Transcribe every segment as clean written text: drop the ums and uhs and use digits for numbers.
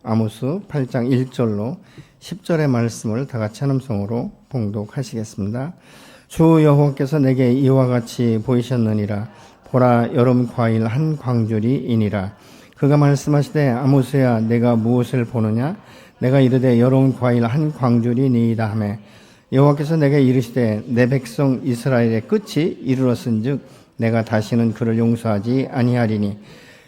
아모스 8장 1절로 10절의 말씀을 다 같이 한음성으로 봉독하시겠습니다. 주 여호와께서 내게 이와 같이 보이셨느니라. 보라, 여름 과일 한 광주리이니라. 그가 말씀하시되 아모스야, 내가 무엇을 보느냐? 내가 이르되 여름 과일 한 광주리니이다 하매, 여호와께서 내게 이르시되 내 백성 이스라엘의 끝이 이르렀은즉 내가 다시는 그를 용서하지 아니하리니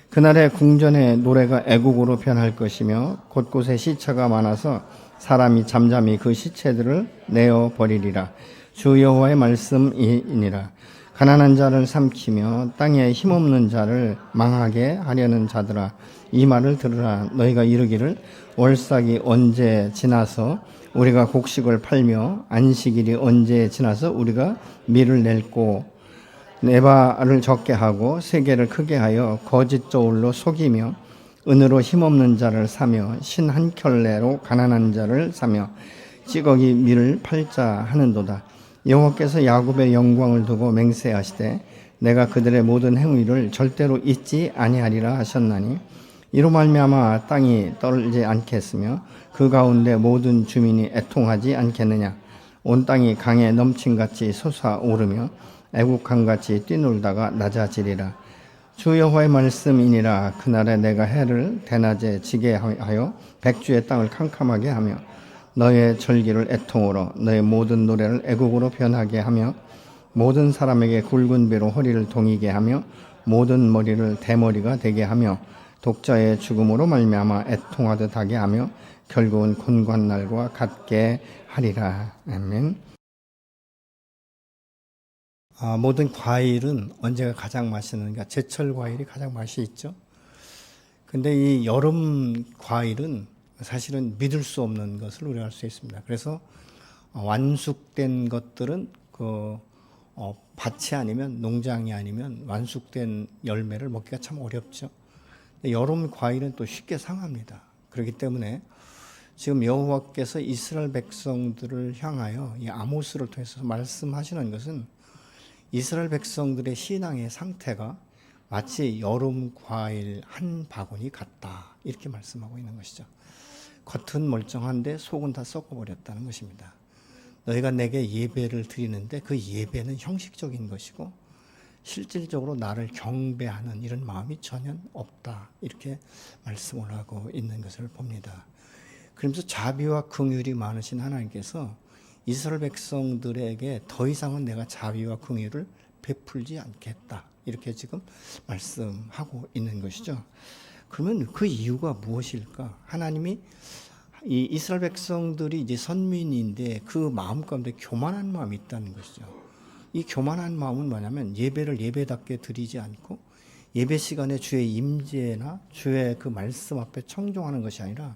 그날의 궁전의 노래가 애곡으로 변할 것이며 곳곳에 시체가 많아서 사람이 잠잠히 그 시체들을 내어 버리리라. 주 여호와의 말씀이니라. 가난한 자를 삼키며 땅에 힘없는 자를 망하게 하려는 자들아, 이 말을 들으라. 너희가 이르기를 월삭이 언제 지나서 우리가 곡식을 팔며 안식일이 언제 지나서 우리가 밀을 낼고 네바를 적게 하고 세계를 크게 하여 거짓 저울로 속이며 은으로 힘없는 자를 사며 신 한 켤레로 가난한 자를 사며 찌꺼기 밀을 팔자 하는도다. 여호와께서 야곱의 영광을 두고 맹세하시되 내가 그들의 모든 행위를 절대로 잊지 아니하리라 하셨나니, 이로 말미암아 땅이 떨지 않겠으며 그 가운데 모든 주민이 애통하지 않겠느냐. 온 땅이 강에 넘침같이 솟아오르며 애국강같이 뛰놀다가 낮아지리라. 주 여호와의 말씀이니라. 그날에 내가 해를 대낮에 지게 하여 백주의 땅을 캄캄하게 하며 너의 절기를 애통으로 너의 모든 노래를 애곡으로 변하게 하며 모든 사람에게 굵은 배로 허리를 동이게 하며 모든 머리를 대머리가 되게 하며 독자의 죽음으로 말미암아 애통하듯 하게 하며 결국은 곤관날과 같게 하리라. 아멘. 모든 과일은 언제가 가장 맛있는가? 제철 과일이 가장 맛이 있죠. 근데 이 여름 과일은 사실은 믿을 수 없는 것을 우리가 알 수 있습니다. 그래서 완숙된 것들은 밭이 아니면, 농장이 아니면 완숙된 열매를 먹기가 참 어렵죠. 여름 과일은 또 쉽게 상합니다. 그렇기 때문에 지금 여호와께서 이스라엘 백성들을 향하여 이 아모스를 통해서 말씀하시는 것은 이스라엘 백성들의 신앙의 상태가 마치 여름 과일 한 바구니 같다, 이렇게 말씀하고 있는 것이죠. 겉은 멀쩡한데 속은 다 썩어버렸다는 것입니다. 너희가 내게 예배를 드리는데 그 예배는 형식적인 것이고 실질적으로 나를 경배하는 이런 마음이 전혀 없다, 이렇게 말씀을 하고 있는 것을 봅니다. 그러면서 자비와 긍휼이 많으신 하나님께서 이스라엘 백성들에게 더 이상은 내가 자비와 긍휼을 베풀지 않겠다, 이렇게 지금 말씀하고 있는 것이죠. 그러면 그 이유가 무엇일까? 하나님이 이 이스라엘 백성들이 이제 선민인데 그 마음 가운데 교만한 마음이 있다는 것이죠. 이 교만한 마음은 뭐냐면 예배를 예배답게 드리지 않고 예배 시간에 주의 임재나 주의 그 말씀 앞에 청종하는 것이 아니라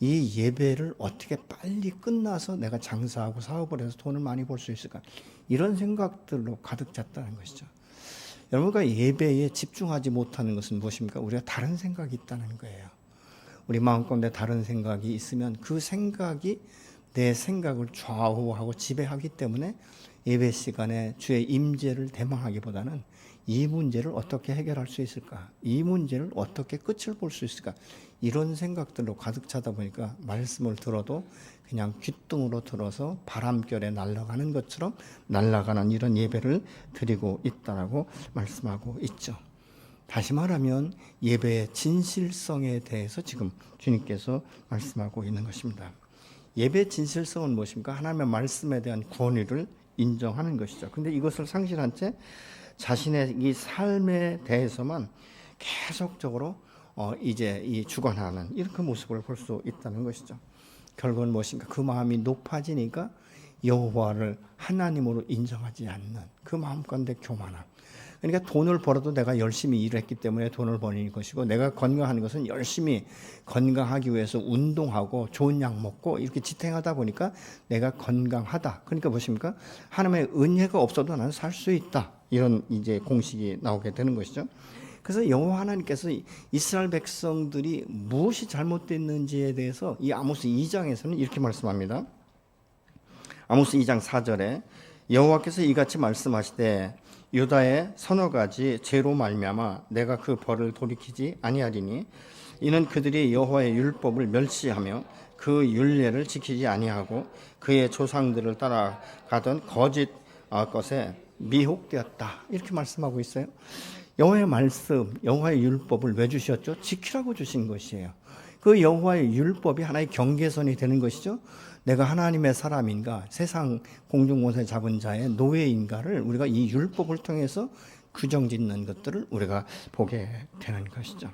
이 예배를 어떻게 빨리 끝나서 내가 장사하고 사업을 해서 돈을 많이 벌 수 있을까, 이런 생각들로 가득 찼다는 것이죠. 여러분과 예배에 집중하지 못하는 것은 무엇입니까? 우리가 다른 생각이 있다는 거예요. 우리 마음 가운데 다른 생각이 있으면 그 생각이 내 생각을 좌우하고 지배하기 때문에 예배 시간에 주의 임재를 대망하기보다는 이 문제를 어떻게 해결할 수 있을까? 이 문제를 어떻게 끝을 볼 수 있을까? 이런 생각들로 가득 차다 보니까 말씀을 들어도 그냥 귓등으로 들어서 바람결에 날아가는 것처럼 날아가는 이런 예배를 드리고 있다라고 말씀하고 있죠. 다시 말하면 예배의 진실성에 대해서 지금 주님께서 말씀하고 있는 것입니다. 예배의 진실성은 무엇입니까? 하나님의 말씀에 대한 권위를 인정하는 것이죠. 근데 이것을 상실한 채 자신의 이 삶에 대해서만 계속적으로 이제 이 주관하는 이런 그 모습을 볼 수 있다는 것이죠. 결국은 무엇인가? 그 마음이 높아지니까 여호와를 하나님으로 인정하지 않는 그 마음 가운데 교만함. 그러니까 돈을 벌어도 내가 열심히 일을 했기 때문에 돈을 버는 것이고, 내가 건강하는 것은 열심히 건강하기 위해서 운동하고 좋은 약 먹고 이렇게 지탱하다 보니까 내가 건강하다. 그러니까 무엇입니까? 하나님의 은혜가 없어도 나는 살 수 있다, 이런 이제 공식이 나오게 되는 것이죠. 그래서 여호와 하나님께서 이스라엘 백성들이 무엇이 잘못됐는지에 대해서 이 아모스 2장에서는 이렇게 말씀합니다. 아모스 2장 4절에 여호와께서 이같이 말씀하시되 유다의 서너 가지 죄로 말미암아 내가 그 벌을 돌이키지 아니하리니 이는 그들이 여호와의 율법을 멸시하며 그 율례를 지키지 아니하고 그의 조상들을 따라가던 거짓 것에 미혹되었다. 이렇게 말씀하고 있어요. 여호와의 말씀, 여호와의 율법을 왜 주셨죠? 지키라고 주신 것이에요. 그 여호와의 율법이 하나의 경계선이 되는 것이죠. 내가 하나님의 사람인가, 세상 공중권세 잡은 자의 노예인가를 우리가 이 율법을 통해서 규정짓는 것들을 우리가 보게 되는 것이죠.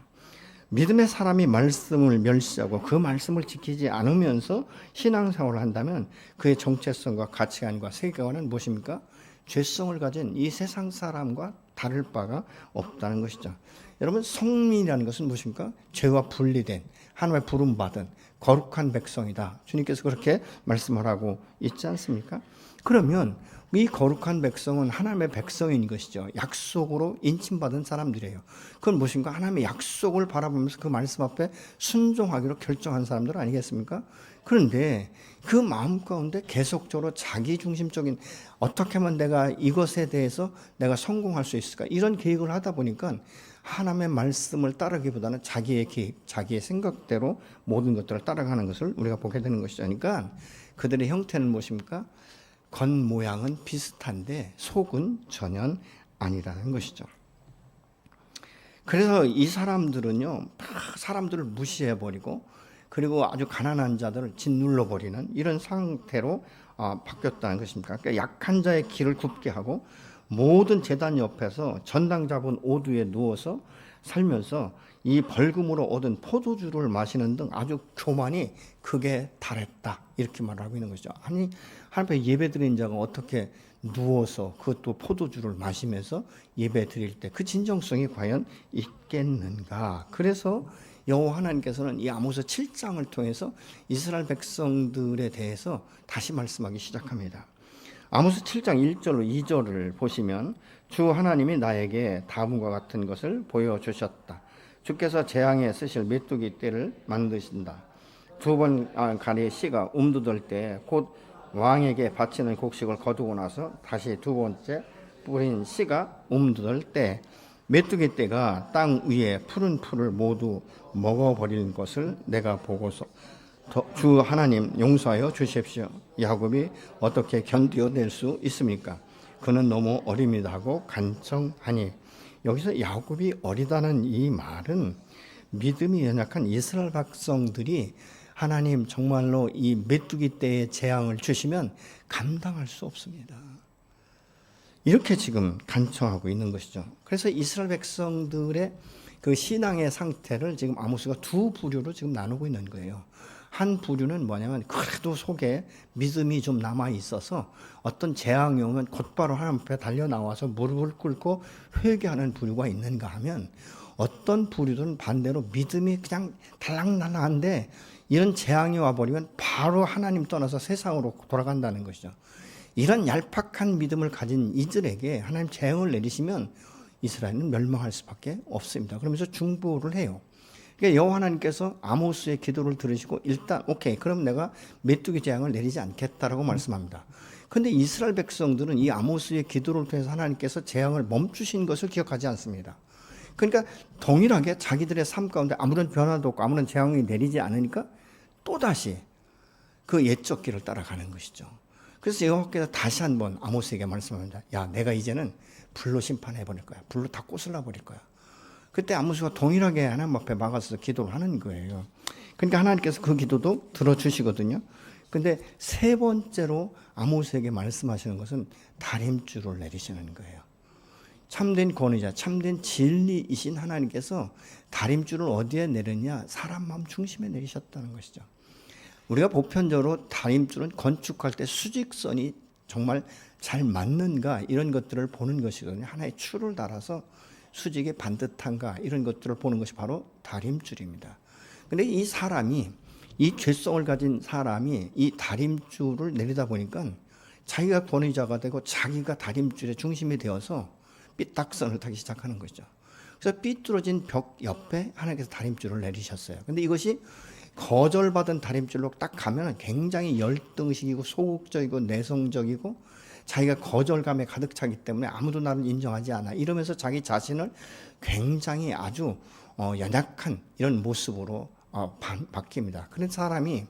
믿음의 사람이 말씀을 멸시하고 그 말씀을 지키지 않으면서 신앙생활을 한다면 그의 정체성과 가치관과 세계관은 무엇입니까? 죄성을 가진 이 세상 사람과 다를 바가 없다는 것이죠. 여러분, 성민이라는 것은 무엇입니까? 죄와 분리된 하나님의 부름받은 거룩한 백성이다. 주님께서 그렇게 말씀을 하고 있지 않습니까? 그러면 이 거룩한 백성은 하나님의 백성인 것이죠. 약속으로 인침받은 사람들이에요. 그건 무엇인가? 하나님의 약속을 바라보면서 그 말씀 앞에 순종하기로 결정한 사람들 아니겠습니까? 그런데 그 마음 가운데 계속적으로 자기중심적인, 어떻게 하면 내가 이것에 대해서 내가 성공할 수 있을까, 이런 계획을 하다 보니까 하나님의 말씀을 따르기보다는 자기의 계획, 자기의 생각대로 모든 것들을 따라가는 것을 우리가 보게 되는 것이죠. 그러니까 그들의 형태는 무엇입니까? 겉모양은 비슷한데 속은 전혀 아니라는 것이죠. 그래서 이 사람들은요, 다 사람들을 무시해버리고 그리고 아주 가난한 자들을 짓눌러버리는 이런 상태로 바뀌었다는 것입니다. 그러니까 약한 자의 길을 굽게 하고 모든 제단 옆에서 전당 잡은 오두에 누워서 살면서 이 벌금으로 얻은 포도주를 마시는 등 아주 교만이 극에 달했다, 이렇게 말하고 있는 것이죠. 아니, 하나님 예배 드린 자가 어떻게 누워서 그것도 포도주를 마시면서 예배 드릴 때 그 진정성이 과연 있겠는가? 그래서 여호와 하나님께서는 이 아모스 7장을 통해서 이스라엘 백성들에 대해서 다시 말씀하기 시작합니다. 아모스 7장 1절로 2절을 보시면 주 하나님이 나에게 다음과 같은 것을 보여주셨다. 주께서 재앙에 쓰실 메뚜기 떼를 만드신다. 두 번 가리 씨가 움두들 때 곧 왕에게 바치는 곡식을 거두고 나서 다시 두 번째 뿌린 씨가 움두들 때 메뚜기 떼가 땅 위에 푸른 풀을 모두 먹어버리는 것을 내가 보고서 주 하나님 용서하여 주십시오. 야곱이 어떻게 견디어낼 수 있습니까? 그는 너무 어립니다 하고 간청하니, 여기서 야곱이 어리다는 이 말은 믿음이 연약한 이스라엘 백성들이 하나님 정말로 이 메뚜기 떼의 재앙을 주시면 감당할 수 없습니다, 이렇게 지금 간청하고 있는 것이죠. 그래서 이스라엘 백성들의 그 신앙의 상태를 지금 아모스가 두 부류로 지금 나누고 있는 거예요. 한 부류는 뭐냐면 그래도 속에 믿음이 좀 남아 있어서 어떤 재앙이 오면 곧바로 하나님 앞에 달려 나와서 무릎을 꿇고 회개하는 부류가 있는가 하면, 어떤 부류들은 반대로 믿음이 그냥 달랑달랑한데 이런 재앙이 와버리면 바로 하나님 떠나서 세상으로 돌아간다는 것이죠. 이런 얄팍한 믿음을 가진 이들에게 하나님 재앙을 내리시면 이스라엘은 멸망할 수밖에 없습니다. 그러면서 중보를 해요. 그러니까 여호와 하나님께서 아모스의 기도를 들으시고 일단 오케이, 그럼 내가 메뚜기 재앙을 내리지 않겠다라고 말씀합니다. 그런데 이스라엘 백성들은 이 아모스의 기도를 통해서 하나님께서 재앙을 멈추신 것을 기억하지 않습니다. 그러니까 동일하게 자기들의 삶 가운데 아무런 변화도 없고 아무런 재앙이 내리지 않으니까 또다시 그 옛적 길을 따라가는 것이죠. 그래서 여호와께서 다시 한번 아모스에게 말씀합니다. 야, 내가 이제는 불로 심판해버릴 거야. 불로 다 꼬슬러버릴 거야. 그때 아모스가 동일하게 하나님 앞에 막아서 기도를 하는 거예요. 그러니까 하나님께서 그 기도도 들어주시거든요. 근데 세 번째로 아모스에게 말씀하시는 것은 다림줄을 내리시는 거예요. 참된 권위자, 참된 진리이신 하나님께서 다림줄을 어디에 내렸냐? 사람 마음 중심에 내리셨다는 것이죠. 우리가 보편적으로 다림줄은 건축할 때 수직선이 정말 잘 맞는가, 이런 것들을 보는 것이거든요. 하나의 줄을 달아서 수직이 반듯한가, 이런 것들을 보는 것이 바로 다림줄입니다. 그런데 이 사람이, 이 죄성을 가진 사람이 이 다림줄을 내리다 보니까 자기가 권위자가 되고 자기가 다림줄의 중심이 되어서 삐딱선을 타기 시작하는 것이죠. 그래서 삐뚤어진 벽 옆에 하나님께서 다림줄을 내리셨어요. 그런데 이것이 거절받은 다림줄로 딱 가면 굉장히 열등식이고 소극적이고 내성적이고 자기가 거절감에 가득 차기 때문에 아무도 나를 인정하지 않아, 이러면서 자기 자신을 굉장히 아주 연약한 이런 모습으로 바뀝니다. 그런 사람이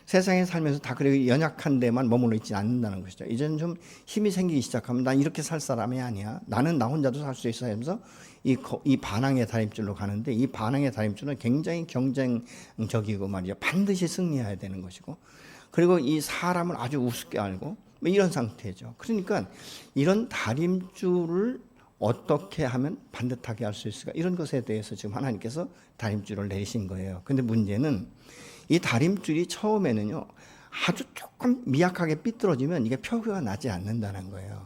세상에 살면서 다 그렇게 연약한 데만 머물러 있지 않는다는 것이죠. 이제는 좀 힘이 생기기 시작하면 난 이렇게 살 사람이 아니야. 나는 나 혼자도 살 수 있어 하면서 이 반항의 다림줄로 가는데, 이 반항의 다림줄은 굉장히 경쟁적이고 말이죠. 반드시 승리해야 되는 것이고, 그리고 이 사람을 아주 우습게 알고 뭐 이런 상태죠. 그러니까 이런 다림줄을 어떻게 하면 반듯하게 할 수 있을까? 이런 것에 대해서 지금 하나님께서 다림줄을 내리신 거예요. 근데 문제는 이 다림줄이 처음에는요, 아주 조금 미약하게 삐뚤어지면 이게 표가 나지 않는다는 거예요.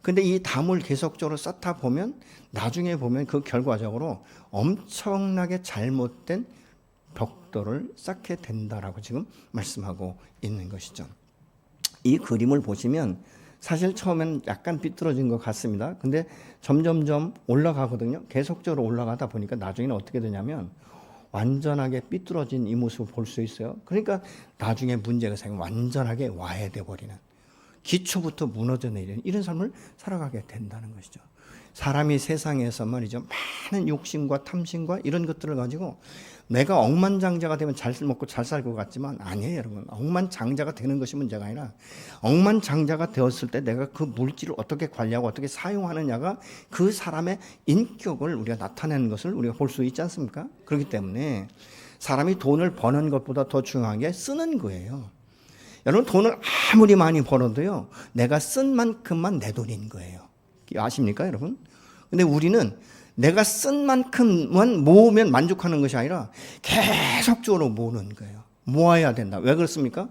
근데 이 담을 계속적으로 쌓다 보면 나중에 보면 그 결과적으로 엄청나게 잘못된 벽돌을 쌓게 된다라고 지금 말씀하고 있는 것이죠. 이 그림을 보시면 사실 처음엔 약간 삐뚤어진 것 같습니다. 근데 점점점 올라가거든요. 계속적으로 올라가다 보니까 나중에는 어떻게 되냐면 완전하게 삐뚤어진 이 모습을 볼 수 있어요. 그러니까 나중에 문제가 생기면 완전하게 와해돼 버리는, 기초부터 무너져 내리는 이런 삶을 살아가게 된다는 것이죠. 사람이 세상에서 말이죠, 많은 욕심과 탐심과 이런 것들을 가지고 내가 억만장자가 되면 잘 먹고 잘 살 것 같지만 아니에요, 여러분. 억만장자가 되는 것이 문제가 아니라 억만장자가 되었을 때 내가 그 물질을 어떻게 관리하고 어떻게 사용하느냐가 그 사람의 인격을 우리가 나타내는 것을 우리가 볼 수 있지 않습니까? 그렇기 때문에 사람이 돈을 버는 것보다 더 중요한 게 쓰는 거예요. 여러분, 돈을 아무리 많이 벌어도요, 내가 쓴 만큼만 내 돈인 거예요. 아십니까, 여러분? 근데 우리는 내가 쓴 만큼만 모으면 만족하는 것이 아니라 계속적으로 모으는 거예요. 모아야 된다. 왜 그렇습니까?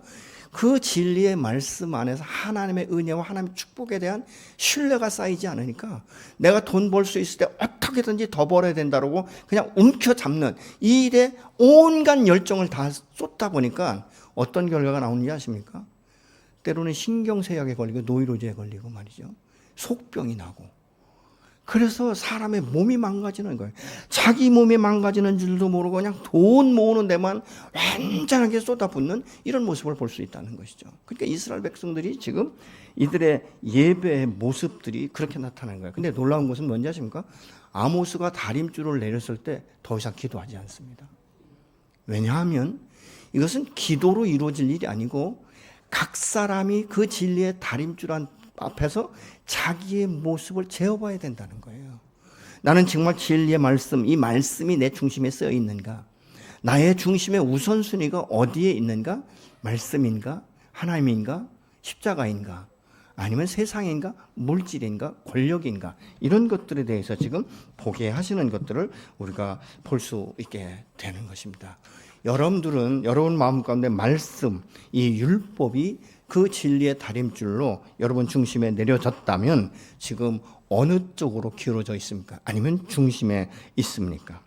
그 진리의 말씀 안에서 하나님의 은혜와 하나님의 축복에 대한 신뢰가 쌓이지 않으니까 내가 돈 벌 수 있을 때 어떻게든지 더 벌어야 된다고 그냥 움켜잡는 이 일에 온갖 열정을 다 쏟다 보니까 어떤 결과가 나오는지 아십니까? 때로는 신경쇠약에 걸리고 노이로제에 걸리고 말이죠. 속병이 나고. 그래서 사람의 몸이 망가지는 거예요. 자기 몸이 망가지는 줄도 모르고 그냥 돈 모으는 데만 완전하게 쏟아붓는 이런 모습을 볼 수 있다는 것이죠. 그러니까 이스라엘 백성들이 지금 이들의 예배의 모습들이 그렇게 나타나는 거예요. 근데 놀라운 것은 뭔지 아십니까? 아모스가 다림줄을 내렸을 때 더 이상 기도하지 않습니다. 왜냐하면 이것은 기도로 이루어질 일이 아니고 각 사람이 그 진리의 다림줄 앞에서 자기의 모습을 재어봐야 된다는 거예요. 나는 정말 진리의 말씀, 이 말씀이 내 중심에 쓰여 있는가? 나의 중심의 우선순위가 어디에 있는가? 말씀인가? 하나님인가? 십자가인가? 아니면 세상인가? 물질인가? 권력인가? 이런 것들에 대해서 지금 보게 하시는 것들을 우리가 볼 수 있게 되는 것입니다. 여러분들은 여러분 마음 가운데 말씀, 이 율법이 그 진리의 다림줄로 여러분 중심에 내려졌다면 지금 어느 쪽으로 기울어져 있습니까? 아니면 중심에 있습니까?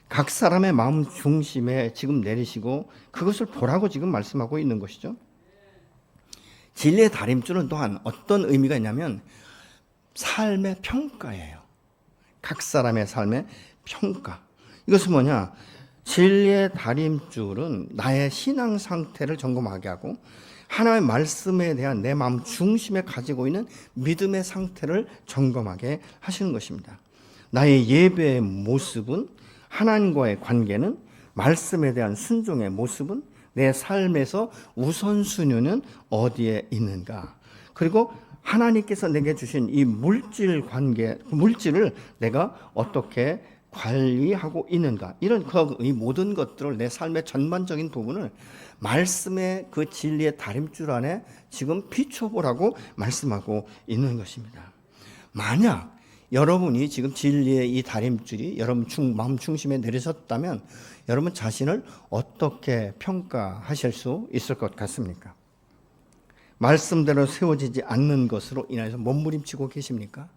각 사람의 마음 중심에 지금 내리시고 그것을 보라고 지금 말씀하고 있는 것이죠. 진리의 다림줄은 또한 어떤 의미가 있냐면 삶의 평가예요. 각 사람의 삶의 평가. 이것은 뭐냐? 진리의 다림줄은 나의 신앙 상태를 점검하게 하고 하나님의 말씀에 대한 내 마음 중심에 가지고 있는 믿음의 상태를 점검하게 하시는 것입니다. 나의 예배의 모습은, 하나님과의 관계는, 말씀에 대한 순종의 모습은, 내 삶에서 우선순위는 어디에 있는가? 그리고 하나님께서 내게 주신 이 물질 관계, 물질을 내가 어떻게 관리하고 있는가? 이런 이 모든 것들을 내 삶의 전반적인 부분을 말씀의 그 진리의 다림줄 안에 지금 비춰보라고 말씀하고 있는 것입니다. 만약 여러분이 지금 진리의 이 다림줄이 여러분 마음 중심에 내리셨다면 여러분 자신을 어떻게 평가하실 수 있을 것 같습니까? 말씀대로 세워지지 않는 것으로 인해서 몸부림치고 계십니까?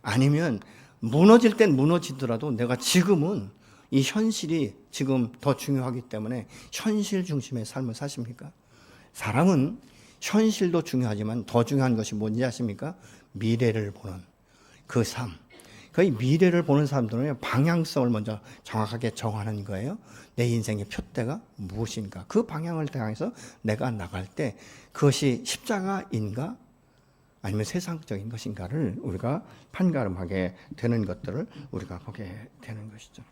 아니면 무너질 땐 무너지더라도 내가 지금은 이 현실이 지금 더 중요하기 때문에 현실 중심의 삶을 사십니까? 사람은 현실도 중요하지만 더 중요한 것이 뭔지 아십니까? 미래를 보는 그 삶. 그 미래를 보는 사람들은 방향성을 먼저 정확하게 정하는 거예요. 내 인생의 표대가 무엇인가? 그 방향을 향해서 내가 나갈 때 그것이 십자가인가? 아니면 세상적인 것인가를 우리가 판가름하게 되는 것들을 우리가 보게 되는 것이죠.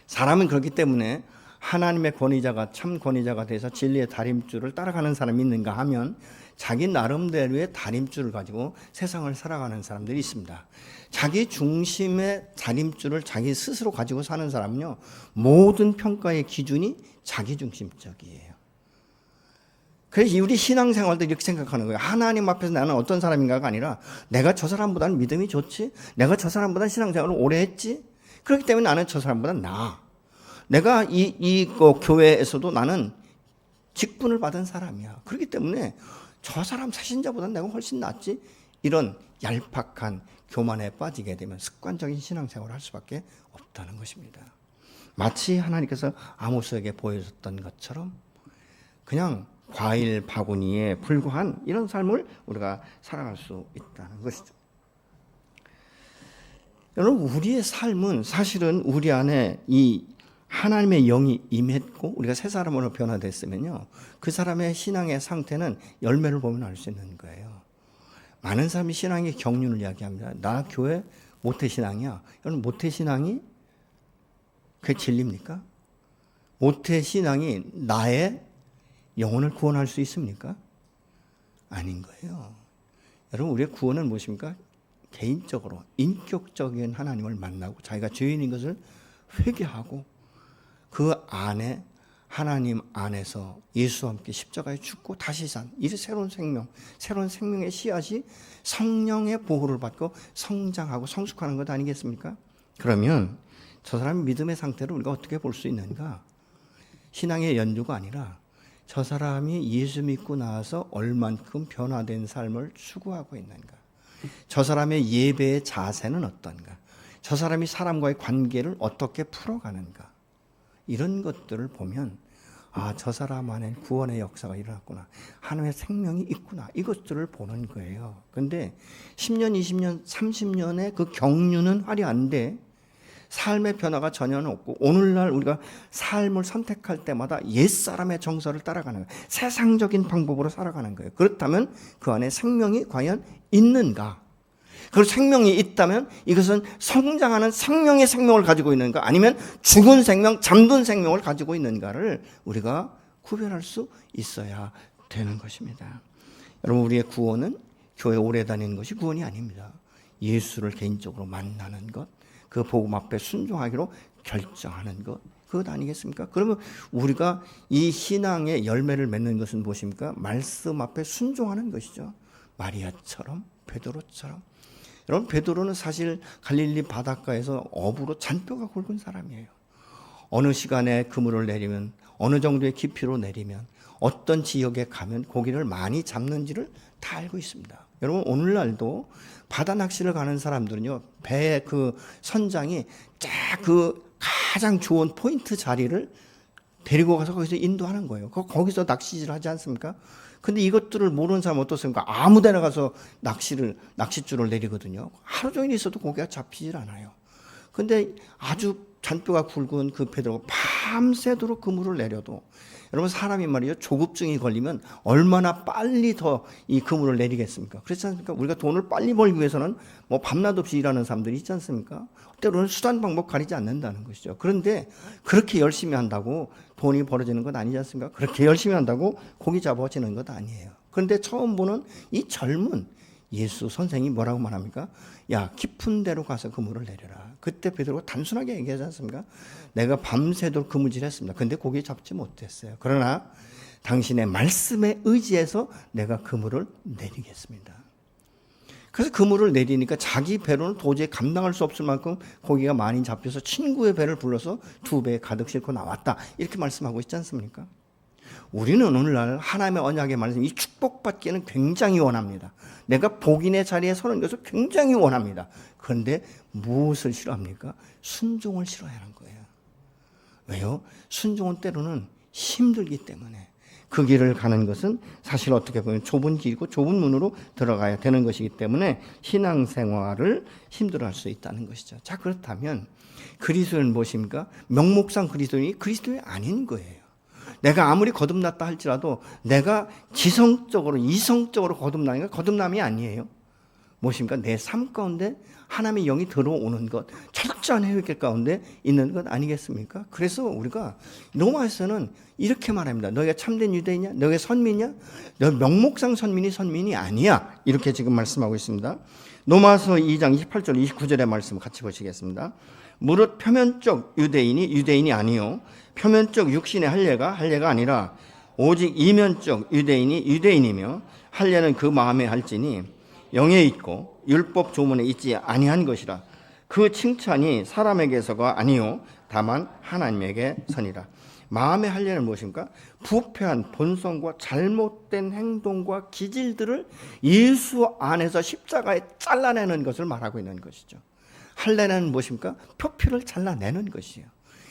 사람은 그렇기 때문에 하나님의 권위자가 참 권위자가 돼서 진리의 다림줄을 따라가는 사람이 있는가 하면 자기 나름대로의 다림줄을 가지고 세상을 살아가는 사람들이 있습니다. 자기 중심의 다림줄을 자기 스스로 가지고 사는 사람은요, 모든 평가의 기준이 자기 중심적이에요. 그래서 우리 신앙생활도 이렇게 생각하는 거예요. 하나님 앞에서 나는 어떤 사람인가가 아니라 내가 저 사람보다는 믿음이 좋지, 내가 저 사람보다는 신앙생활을 오래 했지, 그렇기 때문에 나는 저 사람보다 나아. 내가 이 교회에서도 나는 직분을 받은 사람이야. 그렇기 때문에 저 사람 사신자보다 내가 훨씬 낫지. 이런 얄팍한 교만에 빠지게 되면 습관적인 신앙생활을 할 수밖에 없다는 것입니다. 마치 하나님께서 아모스에게 보여줬던 것처럼 그냥 과일 바구니에 불과한 이런 삶을 우리가 살아갈 수 있다는 것이죠. 여러분, 우리의 삶은 사실은 우리 안에 이 하나님의 영이 임했고 우리가 새 사람으로 변화됐으면요, 그 사람의 신앙의 상태는 열매를 보면 알 수 있는 거예요. 많은 사람이 신앙의 경륜을 이야기합니다. 나 교회 모태신앙이야. 여러분, 모태신앙이 그게 진리입니까? 모태신앙이 나의 영혼을 구원할 수 있습니까? 아닌 거예요. 여러분, 우리의 구원은 무엇입니까? 개인적으로 인격적인 하나님을 만나고 자기가 죄인인 것을 회개하고 그 안에 하나님 안에서 예수와 함께 십자가에 죽고 다시 산 이 새로운 생명의 씨앗이 성령의 보호를 받고 성장하고 성숙하는 것 아니겠습니까? 그러면 저 사람의 믿음의 상태를 우리가 어떻게 볼 수 있는가? 신앙의 연주가 아니라 저 사람이 예수 믿고 나서 얼만큼 변화된 삶을 추구하고 있는가? 저 사람의 예배의 자세는 어떤가? 저 사람이 사람과의 관계를 어떻게 풀어가는가? 이런 것들을 보면 저 사람 안에 구원의 역사가 일어났구나. 하나님의 생명이 있구나. 이것들을 보는 거예요. 그런데 10년, 20년, 30년의 그 경륜은 화려한데 삶의 변화가 전혀 없고 오늘날 우리가 삶을 선택할 때마다 옛사람의 정서를 따라가는 거예요. 세상적인 방법으로 살아가는 거예요. 그렇다면 그 안에 생명이 과연 있는가? 그리고 생명이 있다면 이것은 성장하는 생명의 생명을 가지고 있는가, 아니면 죽은 생명, 잠든 생명을 가지고 있는가를 우리가 구별할 수 있어야 되는 것입니다. 여러분, 우리의 구원은 교회 오래 다니는 것이 구원이 아닙니다. 예수를 개인적으로 만나는 것, 그 복음 앞에 순종하기로 결정하는 것, 그것 아니겠습니까? 그러면 우리가 이 신앙의 열매를 맺는 것은 무엇입니까? 말씀 앞에 순종하는 것이죠. 마리아처럼, 베드로처럼. 여러분, 베드로는 사실 갈릴리 바닷가에서 어부로 잔뼈가 굵은 사람이에요. 어느 시간에 그물을 내리면, 어느 정도의 깊이로 내리면, 어떤 지역에 가면 고기를 많이 잡는지를 다 알고 있습니다. 여러분, 오늘날도 바다 낚시를 가는 사람들은요, 배의 그 선장이 쫙 그 가장 좋은 포인트 자리를 데리고 가서 거기서 인도하는 거예요. 거기서 낚시질 하지 않습니까? 근데 이것들을 모르는 사람은 어떻습니까? 아무 데나 가서 낚싯줄을 내리거든요. 하루 종일 있어도 고기가 잡히질 않아요. 근데 아주 잔뼈가 굵은 그 베드로가 밤새도록 그물을 내려도, 여러분, 사람이 말이요, 조급증이 걸리면 얼마나 빨리 더 이 그물을 내리겠습니까? 그렇지 않습니까? 우리가 돈을 빨리 벌기 위해서는 뭐 밤낮 없이 일하는 사람들이 있지 않습니까? 때로는 수단 방법 가리지 않는다는 것이죠. 그런데 그렇게 열심히 한다고 돈이 벌어지는 건 아니지 않습니까? 그렇게 열심히 한다고 고기 잡아지는 것 아니에요. 그런데 처음 보는 이 젊은 예수 선생이 뭐라고 말합니까? 야, 깊은 데로 가서 그물을 내려라. 그때 베드로가 단순하게 얘기하지 않습니까? 내가 밤새도록 그물질했습니다. 근데 고기 잡지 못했어요. 그러나 당신의 말씀에 의지해서 내가 그물을 내리겠습니다. 그래서 그물을 내리니까 자기 배로는 도저히 감당할 수 없을 만큼 고기가 많이 잡혀서 친구의 배를 불러서 2배에 가득 싣고 나왔다. 이렇게 말씀하고 있지 않습니까? 우리는 오늘날 하나님의 언약의 말씀, 이 축복받기는 굉장히 원합니다. 내가 복인의 자리에 서는 것을 굉장히 원합니다. 그런데 무엇을 싫어합니까? 순종을 싫어하는 거예요. 왜요? 순종은 때로는 힘들기 때문에. 그 길을 가는 것은 사실 어떻게 보면 좁은 길이고 좁은 문으로 들어가야 되는 것이기 때문에 신앙생활을 힘들어할 수 있다는 것이죠. 자, 그렇다면 그리스도인은 무엇입니까? 명목상 그리스도인이 그리스도인이 아닌 거예요. 내가 아무리 거듭났다 할지라도 내가 지성적으로 이성적으로 거듭나니까 거듭남이 아니에요. 무엇입니까? 내 삶 가운데 하나님의 영이 들어오는 것, 철저한 회개 가운데 있는 것 아니겠습니까? 그래서 우리가 로마에서는 이렇게 말합니다. 너희가 참된 유대인이냐? 너희가 선민이냐? 너 명목상 선민이 아니야. 이렇게 지금 말씀하고 있습니다. 로마서 2장 28절 29절의 말씀 같이 보시겠습니다. 무릇 표면적 유대인이 아니요 표면적 육신의 할례가 아니라 오직 이면적 유대인이며 할례는 그 마음에 할지니 영에 있고 율법 조문에 있지 아니한 것이라. 그 칭찬이 사람에게서가 아니요 다만 하나님에게 선이라. 마음의 할례는 무엇입니까? 부패한 본성과 잘못된 행동과 기질들을 예수 안에서 십자가에 잘라내는 것을 말하고 있는 것이죠. 할례는 무엇입니까? 표피를 잘라내는 것이에요.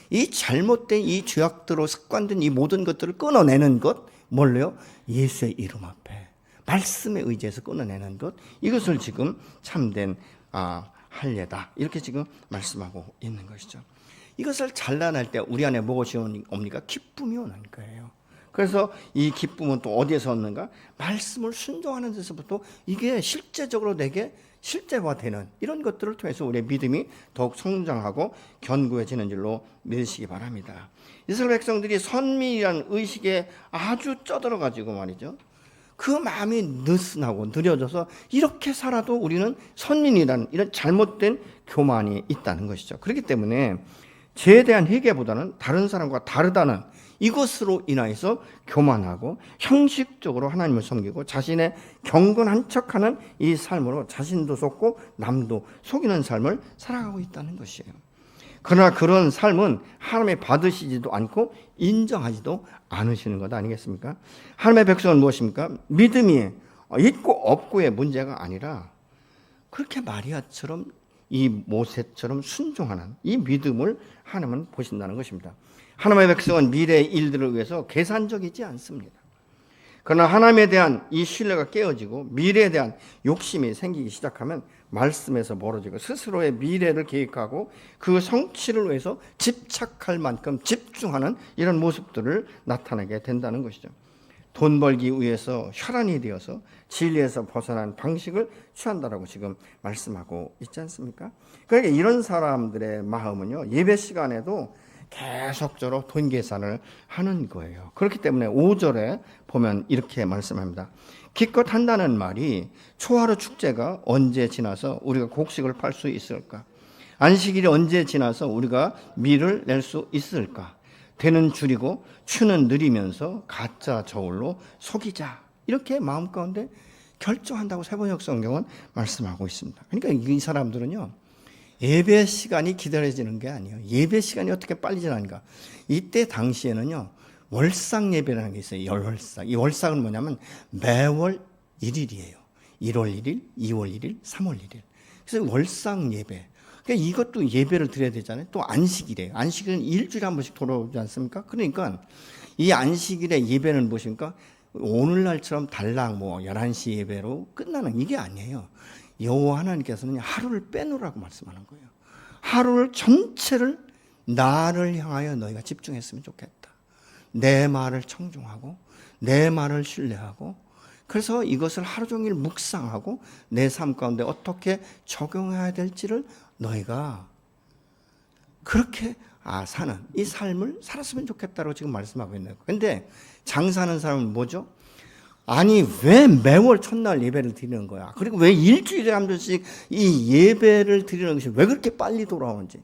이 잘못된 이 죄악들로 습관된 이 모든 것들을 끊어내는 것, 뭘로요? 예수의 이름 앞에 말씀에 의지해서 끊어내는 것, 이것을 지금 참된 할례다 이렇게 지금 말씀하고 있는 것이죠. 이것을 잘라낼 때 우리 안에 무엇이 옵니까? 기쁨이 오는 거예요. 그래서 이 기쁨은 또 어디에서 얻는가? 말씀을 순종하는 데서부터 이게 실제적으로 내게 실제화되는 이런 것들을 통해서 우리의 믿음이 더욱 성장하고 견고해지는 줄로 믿으시기 바랍니다. 이스라엘 백성들이 선민이라는 의식에 아주 쩌들어가지고 말이죠. 그 마음이 느슨하고 느려져서 이렇게 살아도 우리는 선민이라는 이런 잘못된 교만이 있다는 것이죠. 그렇기 때문에 죄에 대한 회개보다는 다른 사람과 다르다는 이것으로 인하여서 교만하고 형식적으로 하나님을 섬기고 자신의 경건한 척하는 이 삶으로 자신도 속고 남도 속이는 삶을 살아가고 있다는 것이에요. 그러나 그런 삶은 하나님이 받으시지도 않고 인정하지도 않으시는 것 아니겠습니까? 하나님의 백성은 무엇입니까? 믿음이 있고 없고의 문제가 아니라 그렇게 마리아처럼 이 모세처럼 순종하는 이 믿음을 하나님은 보신다는 것입니다. 하나님의 백성은 미래의 일들을 위해서 계산적이지 않습니다. 그러나 하나님에 대한 이 신뢰가 깨어지고 미래에 대한 욕심이 생기기 시작하면 말씀에서 멀어지고 스스로의 미래를 계획하고 그 성취를 위해서 집착할 만큼 집중하는 이런 모습들을 나타내게 된다는 것이죠. 돈 벌기 위해서 혈안이 되어서 진리에서 벗어난 방식을 취한다라고 지금 말씀하고 있지 않습니까? 그러니까 이런 사람들의 마음은요, 예배 시간에도 계속적으로 돈 계산을 하는 거예요. 그렇기 때문에 5절에 보면 이렇게 말씀합니다. 기껏 한다는 말이 초하루 축제가 언제 지나서 우리가 곡식을 팔 수 있을까? 안식일이 언제 지나서 우리가 밀을 낼 수 있을까? 되는 줄이고 추는 느리면서 가짜 저울로 속이자. 이렇게 마음 가운데 결정한다고 세번역 성경은 말씀하고 있습니다. 그러니까 이 사람들은요, 예배 시간이 기다려지는 게 아니에요. 예배 시간이 어떻게 빨리 지나는가? 이때 당시에는요, 월상 예배라는 게 있어요. 열월상. 이 월상은 뭐냐면 매월 1일이에요. 1월 1일, 2월 1일, 3월 1일. 그래서 월상 예배. 그러니까 이것도 예배를 드려야 되잖아요. 또 안식일이에요. 안식일은 일주일에 한 번씩 돌아오지 않습니까? 그러니까 이 안식일의 예배는 무엇입니까? 오늘날처럼 달랑 11시 예배로 끝나는 이게 아니에요. 여호와 하나님께서는 하루를 빼놓으라고 말씀하는 거예요. 하루를 전체를 나를 향하여 너희가 집중했으면 좋겠다. 내 말을 청중하고 내 말을 신뢰하고 그래서 이것을 하루 종일 묵상하고 내 삶 가운데 어떻게 적용해야 될지를 너희가 그렇게 사는 이 삶을 살았으면 좋겠다고 지금 말씀하고 있는 거예요. 그런데 장사하는 사람은 뭐죠? 아니 왜 매월 첫날 예배를 드리는 거야? 그리고 왜 일주일에 한 번씩 이 예배를 드리는 것이 왜 그렇게 빨리 돌아오는지,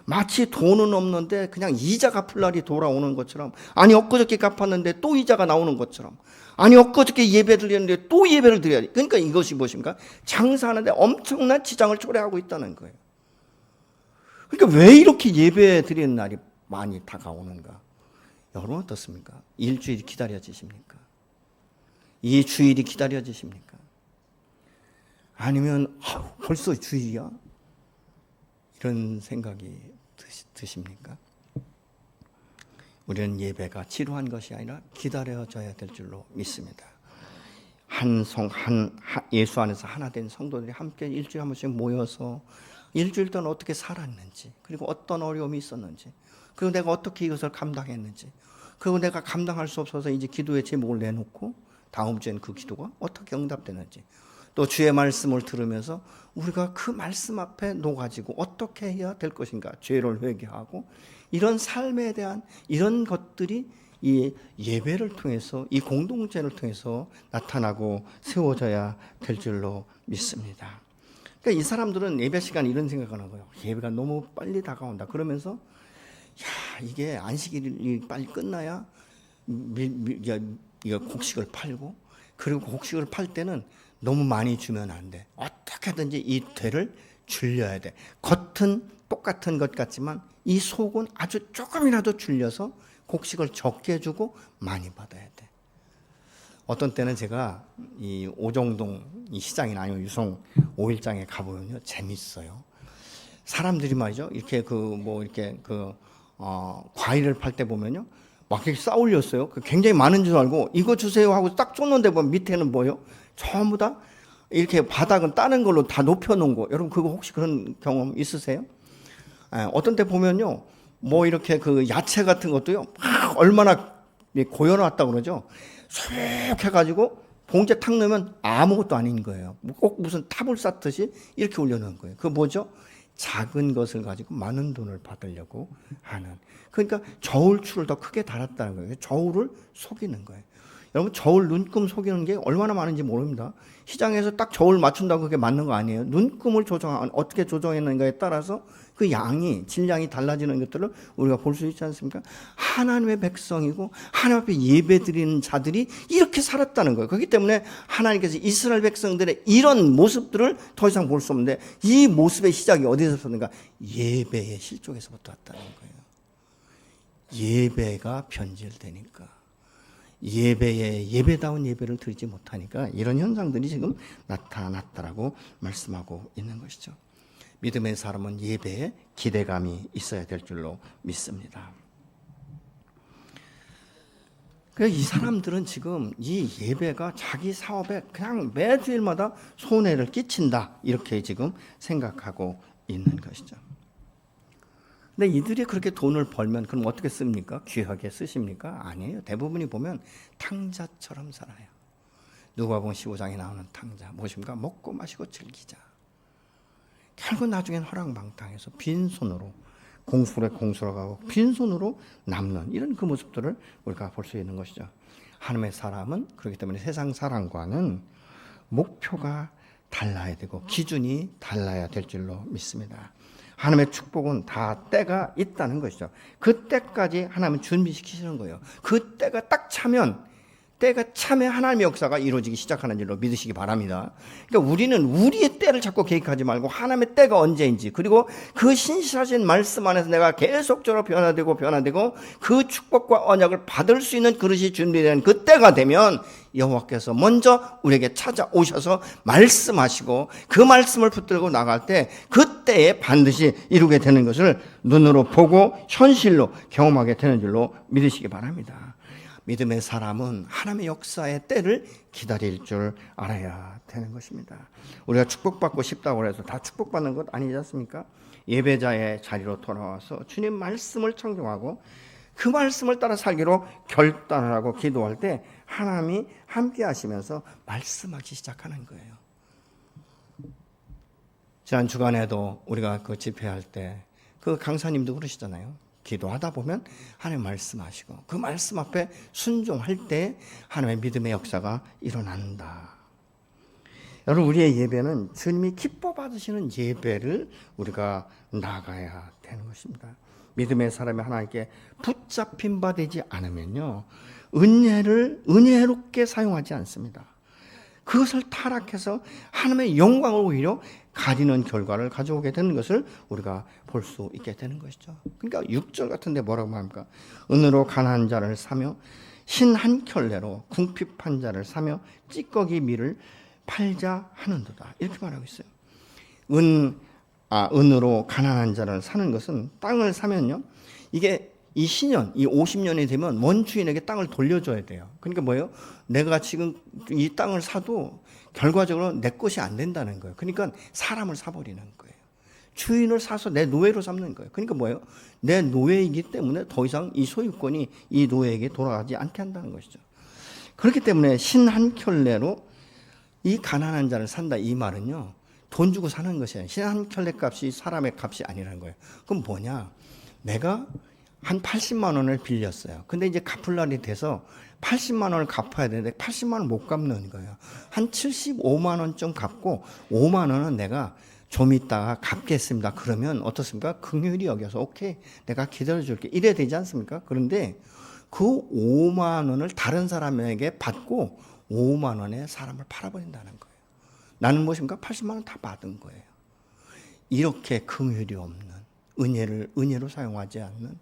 마치 돈은 없는데 그냥 이자 갚을 날이 돌아오는 것처럼, 아니 엊그저께 갚았는데 또 이자가 나오는 것처럼, 아니 엊그저께 예배 드렸는데 또 예배를 드려야 돼. 그러니까 이것이 무엇입니까? 장사하는데 엄청난 지장을 초래하고 있다는 거예요. 그러니까 왜 이렇게 예배 드리는 날이 많이 다가오는가? 여러분 어떻습니까? 일주일이 기다려지십니까? 이 주일이 기다려지십니까? 아니면 벌써 주일이야? 이런 생각이 드십니까? 우리는 예배가 지루한 것이 아니라 기다려져야 될 줄로 믿습니다. 예수 안에서 하나 된 성도들이 함께 일주일에 한 번씩 모여서 일주일 동안 어떻게 살았는지, 그리고 어떤 어려움이 있었는지, 그리고 내가 어떻게 이것을 감당했는지, 그리고 내가 감당할 수 없어서 이제 기도의 제목을 내놓고 다음 주엔 그 기도가 어떻게 응답되는지, 또 주의 말씀을 들으면서 우리가 그 말씀 앞에 놓아지고 어떻게 해야 될 것인가, 죄를 회개하고 이런 삶에 대한 이런 것들이 이 예배를 통해서, 이 공동체를 통해서 나타나고 세워져야 될 줄로 믿습니다. 그러니까 이 사람들은 예배 시간 이런 생각하는 거예요. 예배가 너무 빨리 다가온다. 그러면서 야, 이게 안식일이 빨리 끝나야 이거 곡식을 팔고, 그리고 곡식을 팔 때는 너무 많이 주면 안 돼. 어떻게든지 이 되를 줄여야 돼. 겉은 똑같은 것 같지만 이 속은 아주 조금이라도 줄여서 곡식을 적게 주고 많이 받아야 돼. 어떤 때는 제가 이 오정동 이 시장이나 아니면 유성 5일장에 가보면요, 재밌어요. 사람들이 말이죠, 이렇게 과일을 팔 때 보면요, 막 이렇게 쌓 올렸어요. 굉장히 많은 줄 알고 이거 주세요 하고 딱 쫓는데 보면 밑에는 뭐예요? 전부 다 이렇게 바닥은 다른 걸로 다 높여놓은 거. 여러분 그거 혹시 그런 경험 있으세요? 어떤 때 보면요, 뭐 이렇게 그 야채 같은 것도요, 막 얼마나 고여놨다 그러죠. 쏙 해가지고 봉지에 탁 넣으면 아무것도 아닌 거예요. 꼭 무슨 탑을 쌓듯이 이렇게 올려놓은 거예요. 그거 뭐죠? 작은 것을 가지고 많은 돈을 받으려고 하는. 그러니까 저울추를 더 크게 달았다는 거예요. 저울을 속이는 거예요. 여러분 저울 눈금 속이는 게 얼마나 많은지 모릅니다. 시장에서 딱 저울 맞춘다고 그게 맞는 거 아니에요. 눈금을 어떻게 조정했는가에 따라서 그 양이, 질량이 달라지는 것들을 우리가 볼 수 있지 않습니까? 하나님의 백성이고 하나님 앞에 예배드리는 자들이 이렇게 살았다는 거예요. 그렇기 때문에 하나님께서 이스라엘 백성들의 이런 모습들을 더 이상 볼 수 없는데, 이 모습의 시작이 어디서 왔는가? 예배의 실족에서부터 왔다는 거예요. 예배가 변질되니까, 예배다운 예배를 드리지 못하니까 이런 현상들이 지금 나타났다라고 말씀하고 있는 것이죠. 믿음의 사람은 예배에 기대감이 있어야 될 줄로 믿습니다. 그래서 이 사람들은 지금 이 예배가 자기 사업에 그냥 매주일마다 손해를 끼친다, 이렇게 지금 생각하고 있는 것이죠. 근데 이들이 그렇게 돈을 벌면 그럼 어떻게 씁니까? 귀하게 쓰십니까? 아니에요. 대부분이 보면 탕자처럼 살아요. 누가복음 15장에 나오는 탕자 무엇입니까? 먹고 마시고 즐기자. 결국 나중엔 허랑방탕해서 빈손으로 공수에 공수로 가고 빈손으로 남는 이런 그 모습들을 우리가 볼 수 있는 것이죠. 하나님의 사람은 그렇기 때문에 세상 사람과는 목표가 달라야 되고 기준이 달라야 될 줄로 믿습니다. 하나님의 축복은 다 때가 있다는 것이죠. 그 때까지 하나님은 준비시키시는 거예요. 그 때가 딱 차면, 때가 참에 하나님의 역사가 이루어지기 시작하는 줄로 믿으시기 바랍니다. 그러니까 우리는 우리의 때를 자꾸 계획하지 말고 하나님의 때가 언제인지, 그리고 그 신실하신 말씀 안에서 내가 계속적으로 변화되고 그 축복과 언약을 받을 수 있는 그릇이 준비된 그 때가 되면 여호와께서 먼저 우리에게 찾아오셔서 말씀하시고 그 말씀을 붙들고 나갈 때 그때에 반드시 이루게 되는 것을 눈으로 보고 현실로 경험하게 되는 줄로 믿으시기 바랍니다. 믿음의 사람은 하나님의 역사의 때를 기다릴 줄 알아야 되는 것입니다. 우리가 축복받고 싶다고 해서 다 축복받는 것 아니지 않습니까? 예배자의 자리로 돌아와서 주님 말씀을 청종하고 그 말씀을 따라 살기로 결단을 하고 기도할 때 하나님이 함께 하시면서 말씀하기 시작하는 거예요. 지난 주간에도 우리가 그 집회할 때 그 강사님도 그러시잖아요. 기도하다 보면 하나님 말씀하시고 그 말씀 앞에 순종할 때 하나님의 믿음의 역사가 일어난다. 여러분 우리의 예배는 주님이 기뻐 받으시는 예배를 우리가 나가야 되는 것입니다. 믿음의 사람이 하나님께 붙잡힌 바 되지 않으면요, 은혜를 은혜롭게 사용하지 않습니다. 그것을 타락해서 하나님의 영광을 오히려 가리는 결과를 가져오게 되는 것을 우리가 볼 수 있게 되는 것이죠. 그러니까 6절 같은 데 뭐라고 말합니까? 은으로 가난한 자를 사며 신 한 켤레로 궁핍한 자를 사며 찌꺼기 밀을 팔자 하는도다, 이렇게 말하고 있어요. 은으로 가난한 자를 사는 것은, 땅을 사면요, 이게 이 신년, 이 50년이 되면 먼 주인에게 땅을 돌려줘야 돼요. 그러니까 뭐예요? 내가 지금 이 땅을 사도 결과적으로 내 것이 안 된다는 거예요. 그러니까 사람을 사버리는 거예요. 주인을 사서 내 노예로 삼는 거예요. 그러니까 뭐예요? 내 노예이기 때문에 더 이상 이 소유권이 이 노예에게 돌아가지 않게 한다는 것이죠. 그렇기 때문에 신 한 켤레로 이 가난한 자를 산다 이 말은요, 돈 주고 사는 것이에요. 한 켤레 값이 사람의 값이 아니라는 거예요. 그럼 뭐냐? 내가 한 80만 원을 빌렸어요. 근데 이제 갚을 날이 돼서 80만 원을 갚아야 되는데 80만 원 못 갚는 거예요. 한 75만 원쯤 갚고 5만 원은 내가 좀 있다가 갚겠습니다. 그러면 어떻습니까? 긍휼히 여겨서 오케이, 내가 기다려줄게. 이래야 되지 않습니까? 그런데 그 5만 원을 다른 사람에게 받고 5만 원에 사람을 팔아버린다는 거예요. 나는 무엇입니까? 80만 원 다 받은 거예요. 이렇게 긍휼이 없는, 은혜로 사용하지 않는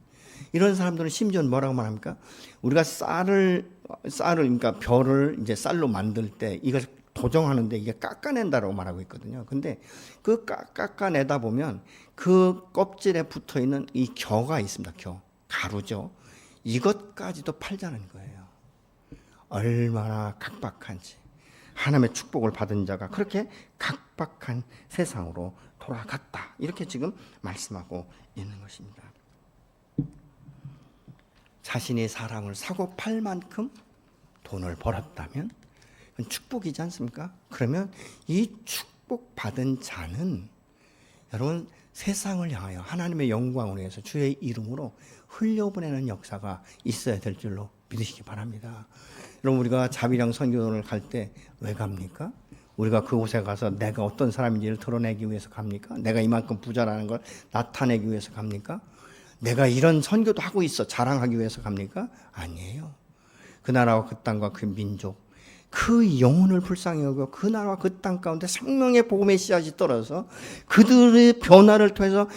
이런 사람들은 심지어 뭐라고 말합니까? 우리가 쌀을 그러니까 벼를 이제 쌀로 만들 때 이걸 도정하는데 이게 깎아낸다라고 말하고 있거든요. 근데 그 깎아내다 보면 그 껍질에 붙어 있는 이 겨가 있습니다. 가루죠. 이것까지도 팔자는 거예요. 얼마나 각박한지. 하나님의 축복을 받은 자가 그렇게 각박한 세상으로 돌아갔다. 이렇게 지금 말씀하고 있는 것입니다. 자신이 사람을 사고 팔 만큼 돈을 벌었다면 그건 축복이지 않습니까? 그러면 이 축복받은 자는 여러분 세상을 향하여 하나님의 영광을 위해서 주의 이름으로 흘려보내는 역사가 있어야 될 줄로 믿으시기 바랍니다. 여러분 우리가 자비랑 선교를 갈 때 왜 갑니까? 우리가 그곳에 가서 내가 어떤 사람인지를 드러내기 위해서 갑니까? 내가 이만큼 부자라는 걸 나타내기 위해서 갑니까? 내가 이런 선교도 하고 있어 자랑하기 위해서 갑니까? 아니에요. 그 나라와 그 땅과 그 민족, 그 영혼을 불쌍히 여겨 그 나라와 그 땅 가운데 생명의 복음의 씨앗이 떨어져서 그들의 변화를 통해서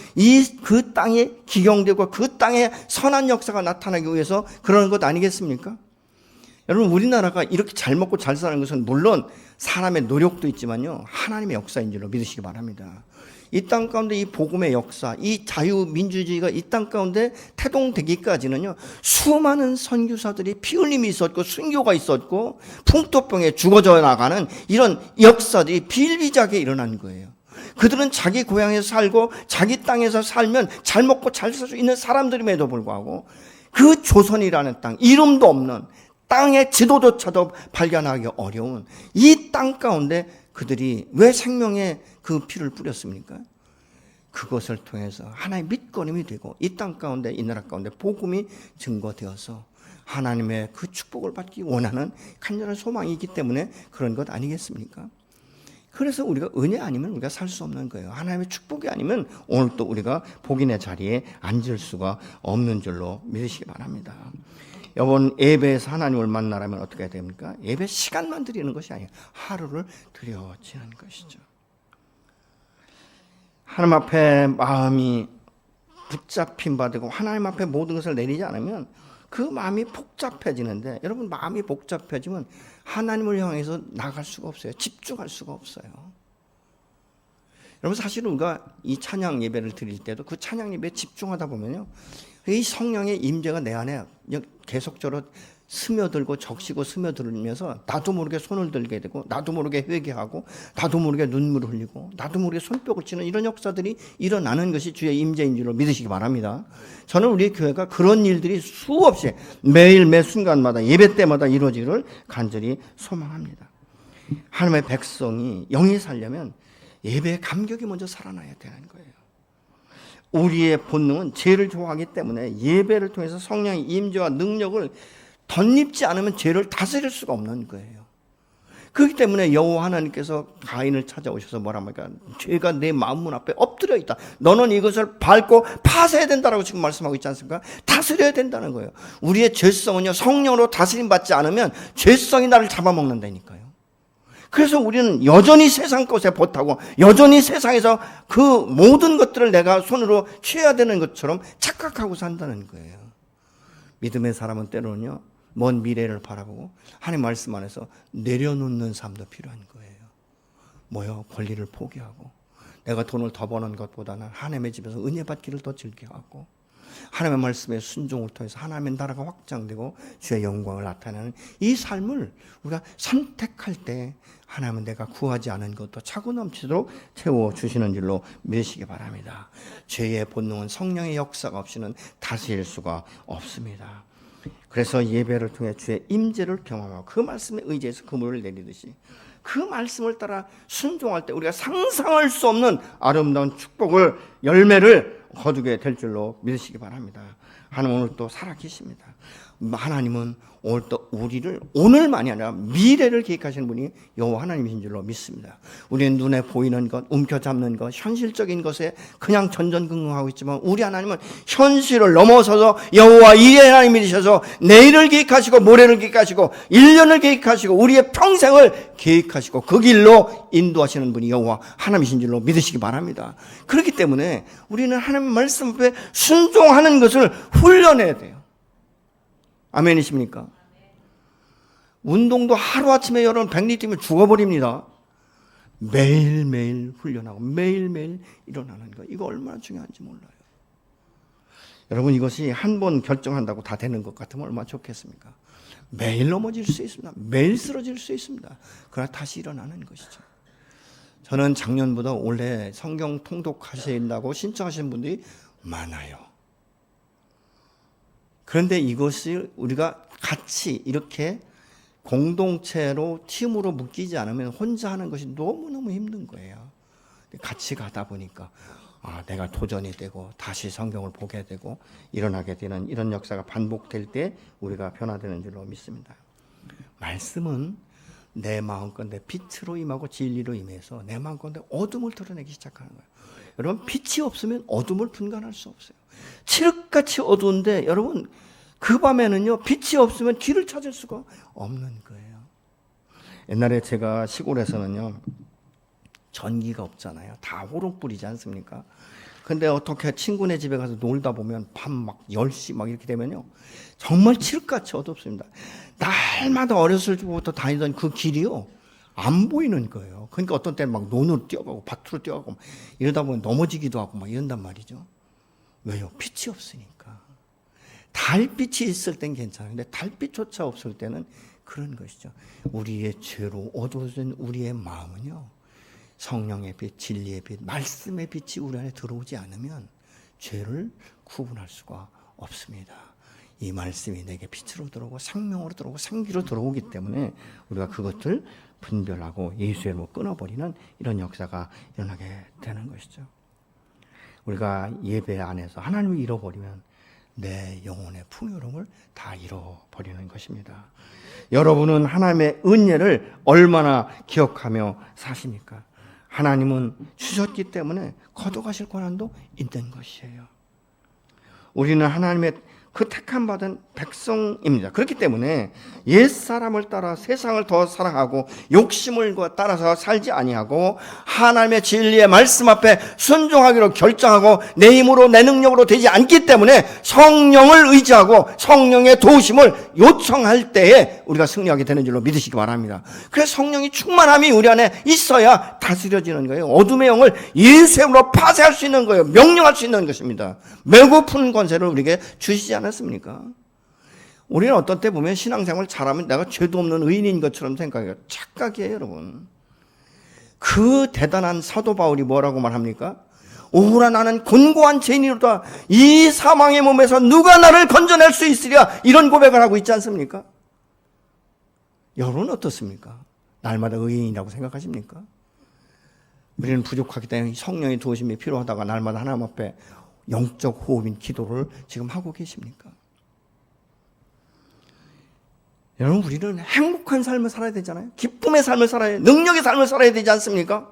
그 땅에 기경되고 그 땅에 선한 역사가 나타나기 위해서 그러는 것 아니겠습니까? 여러분 우리나라가 이렇게 잘 먹고 잘 사는 것은 물론 사람의 노력도 있지만요, 하나님의 역사인 줄로 믿으시기 바랍니다. 이 땅 가운데 이 복음의 역사, 이 자유민주주의가 이 땅 가운데 태동되기까지는요, 수많은 선교사들이 피 흘림이 있었고 순교가 있었고 풍토병에 죽어져 나가는 이런 역사들이 비일비재하게 일어난 거예요. 그들은 자기 고향에서 살고 자기 땅에서 살면 잘 먹고 잘 살 수 있는 사람들임에도 불구하고 그 조선이라는 땅, 이름도 없는 땅의 지도조차도 발견하기 어려운 이 땅 가운데 그들이 왜 생명의 그 피를 뿌렸습니까? 그것을 통해서 하나의 밑거름이 되고 이 땅 가운데 이 나라 가운데 복음이 증거되어서 하나님의 그 축복을 받기 원하는 간절한 소망이 있기 때문에 그런 것 아니겠습니까? 그래서 우리가 은혜 아니면 우리가 살 수 없는 거예요. 하나님의 축복이 아니면 오늘 또 우리가 복인의 자리에 앉을 수가 없는 줄로 믿으시기 바랍니다. 여러분 예배에서 하나님을 만나려면 어떻게 해야 됩니까? 예배 시간만 드리는 것이 아니에요. 하루를 드려지는 것이죠. 하나님 앞에 마음이 붙잡힌 바 되고 하나님 앞에 모든 것을 내리지 않으면 그 마음이 복잡해지는데, 여러분 마음이 복잡해지면 하나님을 향해서 나갈 수가 없어요. 집중할 수가 없어요. 여러분 사실은 우리가 이 찬양 예배를 드릴 때도 그 찬양 예배에 집중하다 보면요, 이 성령의 임재가 내 안에 계속적으로 스며들고 적시고 스며들면서 나도 모르게 손을 들게 되고 나도 모르게 회개하고 나도 모르게 눈물을 흘리고 나도 모르게 손뼉을 치는 이런 역사들이 일어나는 것이 주의 임재인 줄로 믿으시기 바랍니다. 저는 우리 교회가 그런 일들이 수없이 매일 매 순간마다 예배 때마다 이루어지기를 간절히 소망합니다. 하나님의 백성이 영이 살려면 예배의 감격이 먼저 살아나야 되는 거예요. 우리의 본능은 죄를 좋아하기 때문에 예배를 통해서 성령의 임재와 능력을 덧입지 않으면 죄를 다스릴 수가 없는 거예요. 그렇기 때문에 여호와 하나님께서 가인을 찾아오셔서 뭐라고 합니까? 죄가 내 마음문 앞에 엎드려 있다. 너는 이것을 밟고 파쇄해야 된다라고 지금 말씀하고 있지 않습니까? 다스려야 된다는 거예요. 우리의 죄성은요, 성령으로 다스림 받지 않으면 죄성이 나를 잡아먹는다니까요. 그래서 우리는 여전히 세상 것에 보타고 여전히 세상에서 그 모든 것들을 내가 손으로 취해야 되는 것처럼 착각하고 산다는 거예요. 믿음의 사람은 때로는요, 먼 미래를 바라보고 하나님 말씀 안에서 내려놓는 삶도 필요한 거예요. 뭐요? 권리를 포기하고 내가 돈을 더 버는 것보다는 하나님의 집에서 은혜 받기를 더 즐겨하고 하나님의 말씀에 순종을 통해서 하나님의 나라가 확장되고 주의 영광을 나타내는 이 삶을 우리가 선택할 때 하나님은 내가 구하지 않은 것도 차고 넘치도록 채워주시는 줄로 믿으시기 바랍니다. 죄의 본능은 성령의 역사가 없이는 다스릴 수가 없습니다. 그래서 예배를 통해 주의 임재를 경험하고 그 말씀에 의지해서 그물을 내리듯이 그 말씀을 따라 순종할 때 우리가 상상할 수 없는 아름다운 축복을, 열매를 거두게 될 줄로 믿으시기 바랍니다. 하나님 오늘 또 살아계십니다. 하나님은 오늘 또 우리를, 오늘만이 아니라 미래를 계획하시는 분이 여호와 하나님이신 줄로 믿습니다. 우리는 눈에 보이는 것, 움켜잡는 것, 현실적인 것에 그냥 전전긍긍하고 있지만 우리 하나님은 현실을 넘어서서 여호와 일의 하나님이셔서 내일을 계획하시고 모레를 계획하시고 1년을 계획하시고 우리의 평생을 계획하시고 그 길로 인도하시는 분이 여호와 하나님이신 줄로 믿으시기 바랍니다. 그렇기 때문에 우리는 하나님의 말씀 앞에 순종하는 것을 훈련해야 돼요. 아멘이십니까? 운동도 하루아침에 여러분 100리 뛰면 죽어버립니다. 매일매일 훈련하고 매일매일 일어나는 거, 이거 얼마나 중요한지 몰라요. 여러분, 이것이 한 번 결정한다고 다 되는 것 같으면 얼마나 좋겠습니까? 매일 넘어질 수 있습니다. 매일 쓰러질 수 있습니다. 그러나 다시 일어나는 것이죠. 저는 작년보다 올해 성경 통독하신다고 신청하시는 분들이 많아요. 그런데 이것을 우리가 같이 이렇게 공동체로, 팀으로 묶이지 않으면 혼자 하는 것이 너무너무 힘든 거예요. 같이 가다 보니까 내가 도전이 되고 다시 성경을 보게 되고 일어나게 되는 이런 역사가 반복될 때 우리가 변화되는 줄로 믿습니다. 말씀은 내 마음건대 빛으로 임하고 진리로 임해서 내 마음건대 어둠을 드러내기 시작하는 거예요. 여러분, 빛이 없으면 어둠을 분간할 수 없어요. 칠흑같이 어두운데 여러분, 그 밤에는요, 빛이 없으면 길을 찾을 수가 없는 거예요. 옛날에 제가 시골에서는요, 전기가 없잖아요. 다 호롱불이지 않습니까? 근데 어떻게 친구네 집에 가서 놀다 보면 밤 막 10시 막 이렇게 되면요, 정말 칠흑같이 어둡습니다. 날마다 어렸을 때부터 다니던 그 길이요, 안 보이는 거예요. 그러니까 어떤 때는 막 논으로 뛰어가고 밭으로 뛰어가고 이러다 보면 넘어지기도 하고 막 이런단 말이죠. 왜요? 빛이 없으니까. 달빛이 있을 땐 괜찮아요. 근데 달빛조차 없을 때는 그런 것이죠. 우리의 죄로 어두워진 우리의 마음은요, 성령의 빛, 진리의 빛, 말씀의 빛이 우리 안에 들어오지 않으면 죄를 구분할 수가 없습니다. 이 말씀이 내게 빛으로 들어오고 생명으로 들어오고 생기로 들어오기 때문에 우리가 그것을 분별하고 예수의 이름으로 끊어버리는 이런 역사가 일어나게 되는 것이죠. 우리가 예배 안에서 하나님을 잃어버리면 내 영혼의 풍요로움을 다 잃어버리는 것입니다. 여러분은 하나님의 은혜를 얼마나 기억하며 사십니까? 하나님은 주셨기 때문에 거둬가실 권한도 있는 것이에요. 우리는 하나님의 그 택함 받은 백성입니다. 그렇기 때문에 옛사람을 따라 세상을 더 사랑하고 욕심을 따라서 살지 아니하고 하나님의 진리의 말씀 앞에 순종하기로 결정하고 내 힘으로 내 능력으로 되지 않기 때문에 성령을 의지하고 성령의 도우심을 요청할 때에 우리가 승리하게 되는 줄로 믿으시기 바랍니다. 그래서 성령이 충만함이 우리 안에 있어야 다스려지는 거예요. 어둠의 영을 예수의 이름으로 파쇄할 수 있는 거예요. 명령할 수 있는 것입니다. 매고픈 권세를 우리에게 주시지 않았습니까? 우리는 어떤 때 보면 신앙생활 잘하면 내가 죄도 없는 의인인 것처럼 생각해요. 착각이에요, 여러분. 그 대단한 사도 바울이 뭐라고 말합니까? 오라 나는 곤고한 죄인이로다. 이 사망의 몸에서 누가 나를 건져낼 수 있으랴. 이런 고백을 하고 있지 않습니까? 여러분은 어떻습니까? 날마다 의인이라고 생각하십니까? 우리는 부족하기 때문에 성령의 도우심이 필요하다가 날마다 하나님 앞에 영적 호흡인 기도를 지금 하고 계십니까? 여러분, 우리는 행복한 삶을 살아야 되잖아요. 기쁨의 삶을 살아야 돼요. 능력의 삶을 살아야 되지 않습니까?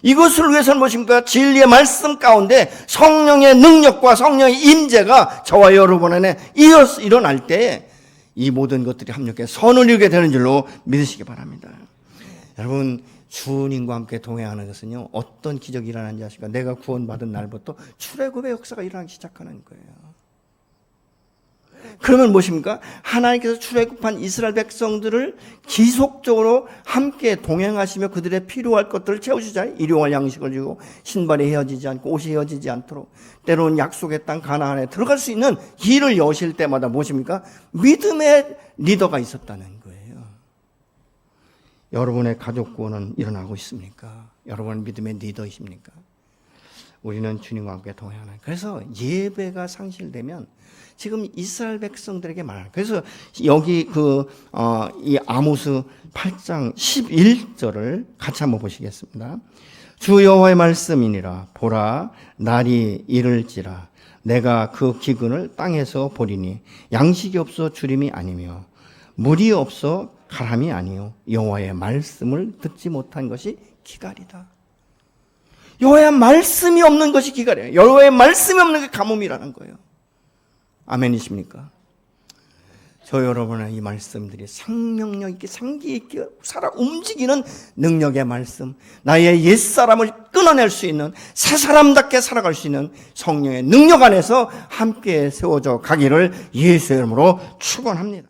이것을 위해서는 무엇입니까? 진리의 말씀 가운데 성령의 능력과 성령의 임재가 저와 여러분 안에 일어날 때 이 모든 것들이 합력해 선을 이루게 되는 줄로 믿으시기 바랍니다. 여러분, 주님과 함께 동행하는 것은요, 어떤 기적이 일어나는지 아십니까? 내가 구원받은 날부터 출애굽의 역사가 일어나기 시작하는 거예요. 그러면 무엇입니까? 하나님께서 출애굽한 이스라엘 백성들을 지속적으로 함께 동행하시며 그들의 필요할 것들을 채우시잖아요. 일용할 양식을 주고 신발이 헤어지지 않고 옷이 헤어지지 않도록, 때로는 약속의 땅 가나안에 들어갈 수 있는 길을 여실 때마다 무엇입니까? 믿음의 리더가 있었다는 거예요. 여러분의 가족 구원은 일어나고 있습니까? 여러분은 믿음의 리더이십니까? 우리는 주님과 함께 동행하는. 그래서 예배가 상실되면 지금 이스라엘 백성들에게 말하는. 그래서 여기 이 아모스 8장 11절을 같이 한번 보시겠습니다. 주 여호와의 말씀이니라. 보라, 날이 이를지라. 내가 그 기근을 땅에서 보리니 양식이 없어 주림이 아니며 물이 없어 가람이 아니요 여호와의 말씀을 듣지 못한 것이 기갈이다. 여호와의 말씀이 없는 것이 기갈이에요. 여호와의 말씀이 없는 게 가뭄이라는 거예요. 아멘이십니까? 저 여러분의 이 말씀들이 생명력 있게 상기 있게 살아 움직이는 능력의 말씀, 나의 옛사람을 끊어낼 수 있는 새 사람답게 살아갈 수 있는 성령의 능력 안에서 함께 세워져 가기를 예수의 이름으로 축원합니다.